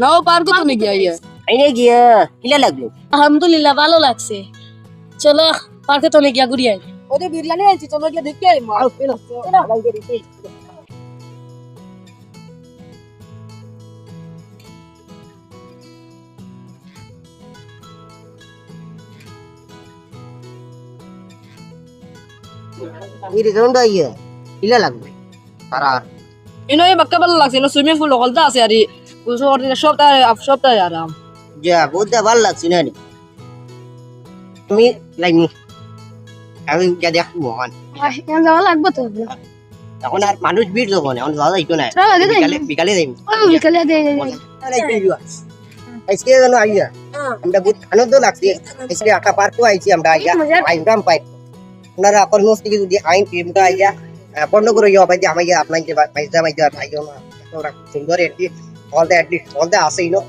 নাও park তো নি গিয়া ইয়া আইনে গিয়া কিলা লাগলো আলহামদুলিল্লাহ ভালো লাগছে চলো পার্কে তো নি গিয়া ঘুরি আই ওদের বিরিয়ানি আনছি চলো গিয়ে দেখতে আই মা এই রেস্টুরেন্ট আইয়া কিলা লাগলো তারা ইনো এই বাক্কা ভালো লাগছে ইনো সুইমিং পুল হলতা আছে আর সপ্তাহে আরাম যা বহুত ভালো লাগছে না তুমি লাইনি আমি যা দেখো মহান এখন যাওয়া লাগবে তো এখন আর মানুষ ভিড় যখন এখন যাওয়া যাইতো না বিকালে যাইম বিকালে দিয়ে আজকে যেন আইয়া আমরা বহুত আনন্দ লাগছে আজকে আঁকা পার্কও আইছি আমরা আইয়া আইরাম পাই আপনারা আপন মস্তি যদি আইন টিমটা আইয়া বন্ধ করে যাওয়া পাই আমাকে আপনাকে মাইজা মাইজা ভাইও না ওরা সুন্দর একটি অলদা আসেই নো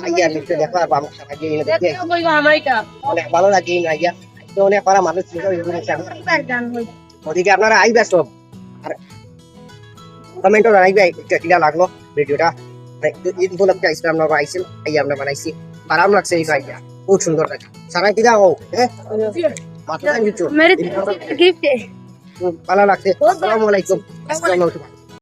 আইয়া নিচে দেখো আর বাম সাহায্য এনে দেখি অনেক ভালো লাগে আইয়া তো অনেক পারা মানুষ ওদিকে আপনারা আইবা সব আর কমেন্টও জানাইবে কিলা লাগলো ভিডিওটা ঈদ উপলক্ষে আইসলাম আমরা আইসিল আইয়া আমরা বানাইছি আরাম লাগছে এই আইয়া বহুত সুন্দর লাগে সারাই দিদা ও হ্যাঁ মাথা কিছু मेरे गिफ्ट ভালো লাগছে আসসালামু আলাইকুম